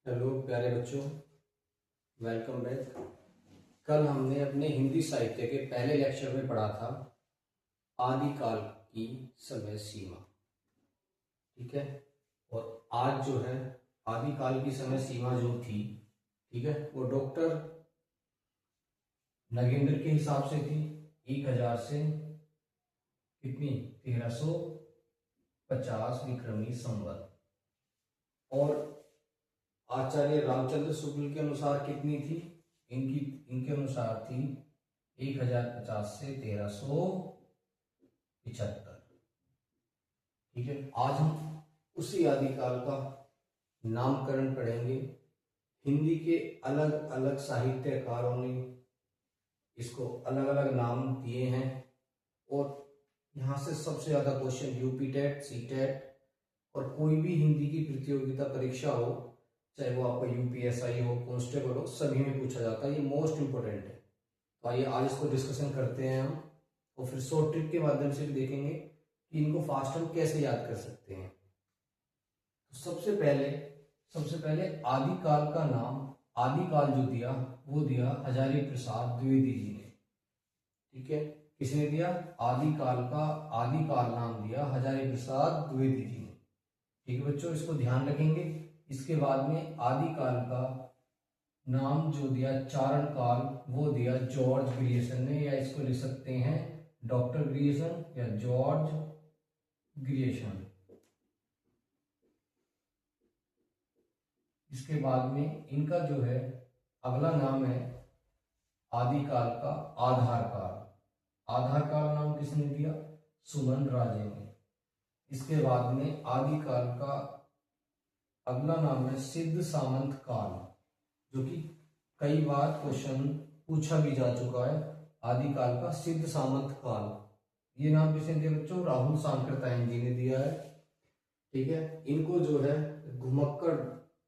Hello प्यारे बच्चों, welcome back. कल हमने अपने हिंदी साहित्य के पहले लेक्चर में पढ़ा था आदिकाल की समय सीमा। ठीक है। और आज जो है आदिकाल की समय सीमा जो थी, ठीक है, वो डॉक्टर नगेंद्र के हिसाब से थी 1000 से कितनी 1350 विक्रमी संवत, और आचार्य रामचंद्र शुक्ल के अनुसार कितनी थी, इनके अनुसार थी 1050 से 1375। ठीक है। आज हम उसी आदिकाल का नामकरण पढ़ेंगे। हिंदी के अलग अलग साहित्यकारों ने इसको अलग अलग नाम दिए हैं, और यहाँ से सबसे ज्यादा question UP TET, C TET और कोई भी हिंदी की प्रतियोगिता परीक्षा हो, चाहे वो आपका यूपीएसआई हो, कांस्टेबल हो, सभी में पूछा जाता है। ये मोस्ट इंपोर्टेंट है। तो आइए आज इसको डिस्कशन करते हैं हम, और फिर शॉर्ट ट्रिक के माध्यम से भी देखेंगे कि इनको फास्ट हम कैसे याद कर सकते हैं। तो सबसे पहले आदिकाल का नाम, आदिकाल जो दिया वो दिया हजारी प्रसाद द्विवेदी जी ने। ठीक है। किसने दिया? आदिकाल का आदिकाल नाम दिया हजारी प्रसाद द्विवेदी जी ने। ठीक है बच्चों, इसको ध्यान रखेंगे। इसके बाद में आदिकाल का नाम जो दिया चारण काल, वो दिया जॉर्ज ग्रियर्सन ने, या इसको लिख सकते हैं डॉक्टर ग्रियर्सन या जॉर्ज ग्रियर्सन। इसके बाद में इनका जो है अगला नाम है आदिकाल का आधार काल। आधार काल नाम किसने दिया? सुमन राजे ने। इसके बाद में आदिकाल का अगला नाम है सिद्ध सामंत काल, जो कि कई बार क्वेश्चन पूछा भी जा चुका है। आदिकाल का सिद्ध सामंत काल, ये नाम किसने दिया बच्चों? राहुल सांकृत्यायन जी ने दिया है। ठीक है। इनको जो है घुमक्कड़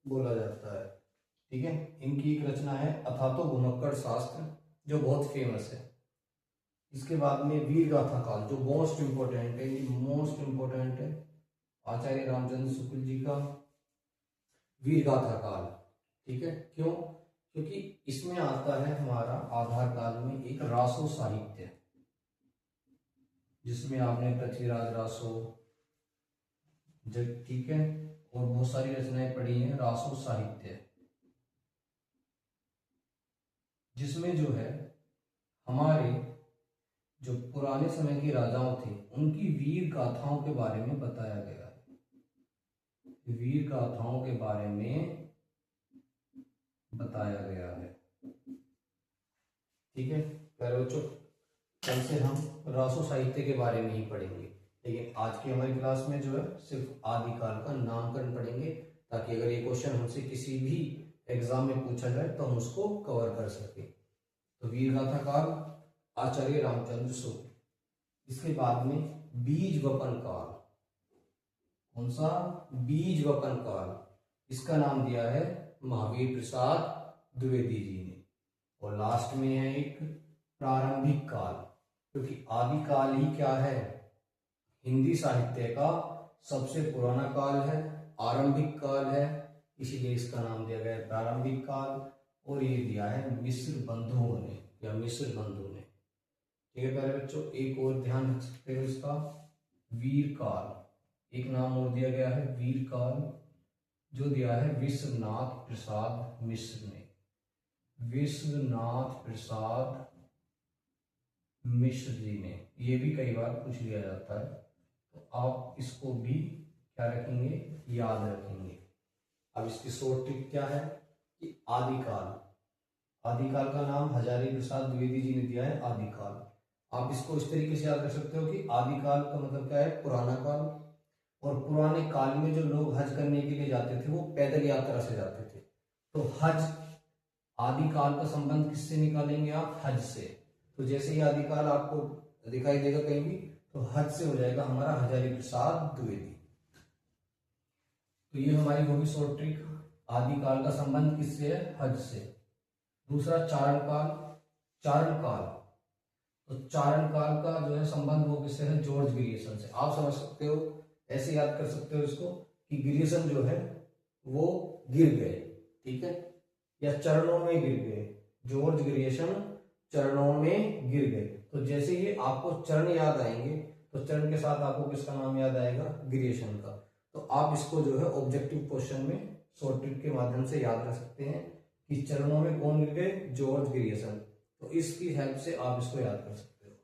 बोला जाता है। ठीक है। इनकी एक रचना है अथातो घुमक्कड़ शास्त्र, जो बहुत फेमस है। इसके बाद में वीर गाथा काल, जो मोस्ट इंपोर्टेंट है, ये मोस्ट इंपोर्टेंट है, आचार्य रामचंद्र शुक्ल जी का वीर गाथा काल। ठीक है। क्यों? क्योंकि इसमें आता है हमारा आधार काल में एक रासो साहित्य, जिसमें आपने पृथ्वीराज रासो, ठीक है, और बहुत सारी रचनाएं पढ़ी हैं रासो साहित्य, जिसमें जो है हमारे जो पुराने समय के राजाओं थे उनकी वीर गाथाओं के बारे में बताया गया है। वीर गाथाओं के बारे में बताया गया है। ठीक है प्यारे बच्चों, कल से हम रासो साहित्य के बारे में ही पढ़ेंगे, लेकिन आज की हमारी क्लास में जो है सिर्फ आदिकाल का नामकरण पढ़ेंगे, ताकि अगर ये क्वेश्चन हमसे किसी भी एग्जाम में पूछा जाए तो हम उसको कवर कर सके। तो वीर गाथा काल आचार्य रामचंद्र शुक्ल। इसके बाद में बीज वपन काल। कौन सा? बीज वपन काल। इसका नाम दिया है महावीर प्रसाद द्विवेदी जी ने। और लास्ट में है एक प्रारंभिक काल, क्योंकि आदिकाल ही क्या है? हिंदी साहित्य का सबसे पुराना काल है, आरंभिक काल है, इसीलिए इसका नाम दिया गया है प्रारंभिक काल। और ये दिया है मिस्र बंधुओं ने, या मिस्र बंधु ने। ठीक है प्यारे बच्चों, एक और ध्यान रख सकते हो इसका, वीर काल। एक नाम और दिया गया है वीर काल, जो दिया है विश्वनाथ प्रसाद मिश्र ने। विश्वनाथ प्रसाद मिश्र जी ने। ये भी कई बार पूछ लिया जाता है, तो आप इसको भी क्या रखेंगे? याद रखेंगे। अब इसकी शॉर्ट ट्रिक क्या है कि आदिकाल, आदिकाल का नाम हजारी प्रसाद द्विवेदी जी ने दिया है आदिकाल। आप इसको इस तरीके से याद कर सकते हो कि आदिकाल का मतलब क्या है? पुराना काल। और पुराने काल में जो लोग हज करने के लिए जाते थे वो पैदल यात्रा से जाते थे। तो हज, आदिकाल का संबंध किससे निकालेंगे आप? हज से। तो जैसे ही आदिकाल आपको दिखाई देगा कहीं भी, तो हज से हो जाएगा हमारा हजारी प्रसाद द्विवेदी। तो ये हमारी होगी शॉर्ट ट्रिक। आदिकाल का संबंध किससे है? हज से। दूसरा चारण काल। चारण काल, तो चारण काल का जो है संबंध वो किससे है? जॉर्ज ग्रियर्सन से। आप समझ सकते हो, ऐसे याद कर सकते हो इसको कि ग्रियर्सन जो है वो गिर गए, ठीक है, या चरणों में गिर गए, जॉर्ज ग्रियर्सन चरणों में गिर गए। तो जैसे ही आपको चरण याद आएंगे तो चरण के साथ आपको किसका नाम याद आएगा, ग्रियर्सन का। तो आप इसको जो है ऑब्जेक्टिव क्वेश्चन में शॉर्ट ट्रिक के माध्यम से याद रख सकते हैं कि चरणों में कौन गिर गए, जॉर्ज ग्रियर्सन। तो इसकी हेल्प से आप इसको याद कर सकते हो,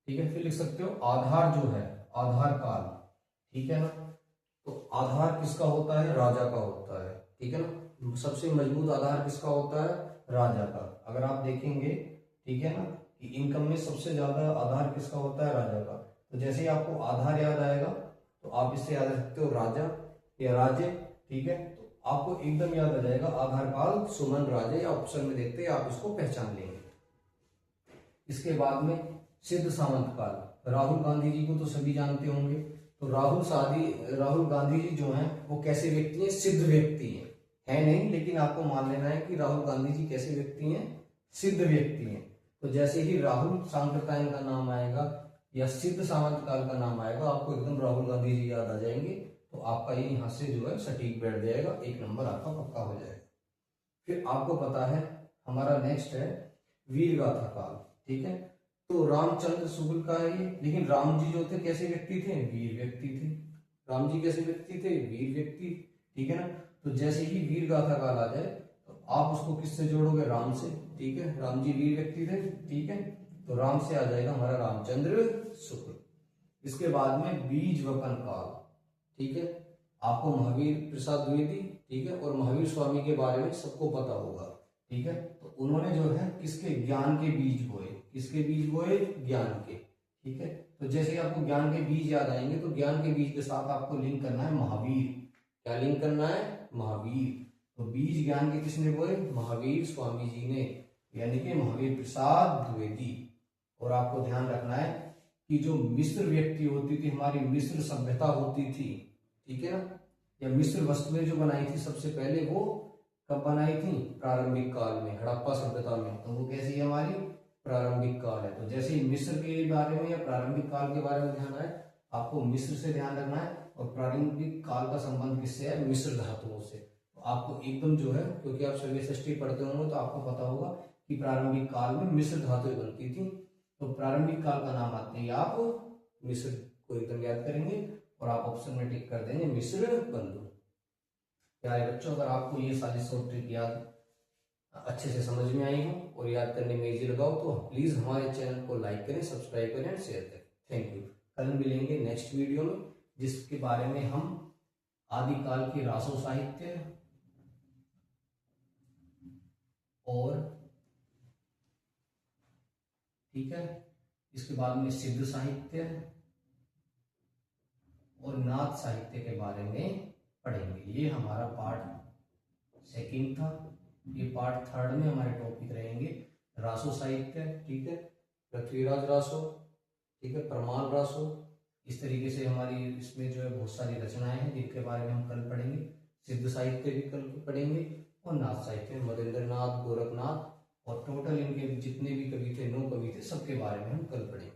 ठीक है। फिर लिख सकते हो आधार जो है, आधार काल, ठीक है ना। तो आधार किसका होता है, राजा का होता है, ठीक है ना। सबसे मजबूत आधार किसका होता है, राजा का। अगर आप देखेंगे, ठीक है ना, कि इनकम में सबसे ज्यादा आधार किसका होता है, राजा का। तो जैसे ही आपको आधार याद आएगा तो आप इससे याद रख सकते हो राजा या राजे, ठीक है। तो आपको एकदम याद आ जाएगा आधार काल सुमन राजे, या ऑप्शन में देखते आप इसको पहचान लेंगे। इसके बाद में सिद्ध सामंत काल, राहुल गांधी जी को तो सभी जानते होंगे। तो राहुल गांधी जी जो हैं वो कैसे व्यक्ति हैं, सिद्ध व्यक्ति हैं, है नहीं, लेकिन आपको मान लेना है कि राहुल गांधी जी कैसे व्यक्ति हैं, सिद्ध व्यक्ति हैं। तो जैसे ही राहुल सांप्रदायिक का नाम आएगा या सिद्ध सामंत काल का नाम आएगा, आपको एकदम राहुल गांधी जी याद आ जाएंगे। तो आपका ये यहाँ से जो है सटीक बैठ जाएगा, 1 नंबर आपका पक्का हो जाएगा। फिर आपको पता है हमारा नेक्स्ट है वीर गाथा काल, ठीक है। तो रामचंद्र शुक्ल का है ये, लेकिन राम जी जो थे कैसे व्यक्ति थे, वीर व्यक्ति थे। राम जी कैसे व्यक्ति थे, वीर व्यक्ति, ठीक है ना। तो जैसे ही वीर गाथा काल आ जाए तो आप उसको किससे जोड़ोगे, राम से, ठीक है। राम जी वीर व्यक्ति थे, ठीक है। तो राम से आ जाएगा हमारा रामचंद्र शुक्ल। इसके बाद में बीज वपन काल, ठीक है। आपको महावीर प्रसाद द्विवेदी, ठीक है, और महावीर स्वामी के बारे में सबको पता होगा, ठीक है। तो उन्होंने जो है किसके, ज्ञान के बीज बोए, किसके बीज बोए, ज्ञान के, ठीक है। तो जैसे आपको ज्ञान के बीज याद आएंगे तो ज्ञान के बीज के साथ आपको लिंक करना है महावीर। क्या लिंक करना है, महावीर। तो बीज ज्ञान के किसने बोए, महावीर स्वामी जी ने, यानी कि महावीर प्रसाद द्विवेदी। और आपको ध्यान रखना है कि जो मिस्र व्यक्ति होती थी, हमारी मिस्र सभ्यता होती थी, ठीक है ना, या मिस्र वस्तुएं जो बनाई थी सबसे पहले, वो कब बनाई थी, प्रारंभिक काल में, हड़प्पा सभ्यता में। तो वो कैसी है, हमारी प्रारंभिक काल है। तो जैसे ही मिस्र के बारे में या प्रारंभिक काल के बारे में ध्यान आए, आपको मिस्र से ध्यान रखना है। और प्रारंभिक काल का संबंध किससे है, मिस्र धातुओं से। तो आपको एकदम जो है, क्योंकि आप सर्वे सृष्टि पढ़ते होंगे तो आपको पता होगा कि प्रारंभिक काल में मिस्र धातुएं बनती थी। तो प्रारंभिक काल का नाम आते ही आप मिस्र को एकदम याद करेंगे और आप ऑप्शन में टिक कर देंगे मिस्र बंधु। प्यारे बच्चों, अगर आपको ये सारी शॉर्ट ट्रिक याद अच्छे से समझ में आई हो और याद करने में इजी लगा हो तो प्लीज हमारे चैनल को लाइक करें, सब्सक्राइब करें और शेयर करें। Thank you. कल मिलेंगे नेक्स्ट वीडियो में, जिसके बारे में हम आदिकाल के रासो साहित्य और, ठीक है, इसके बाद में सिद्ध साहित्य और नाथ साहित्य के बारे में पढ़ेंगे। ये हमारा पार्ट 2 था। ये पार्ट 3 में हमारे टॉपिक रहेंगे रासो साहित्य, ठीक है, पृथ्वीराज रासो, ठीक है, परमाल रासो। इस तरीके से हमारी इसमें जो है बहुत सारी रचनाएं हैं जिनके बारे में हम कल पढ़ेंगे। सिद्ध साहित्य भी कल पढ़ेंगे और नाथ साहित्य, मदेंद्र नाथ, गोरखनाथ, और टोटल इनके जितने भी कवि थे, 9 कवि थे, सबके बारे में हम कल पढ़ेंगे।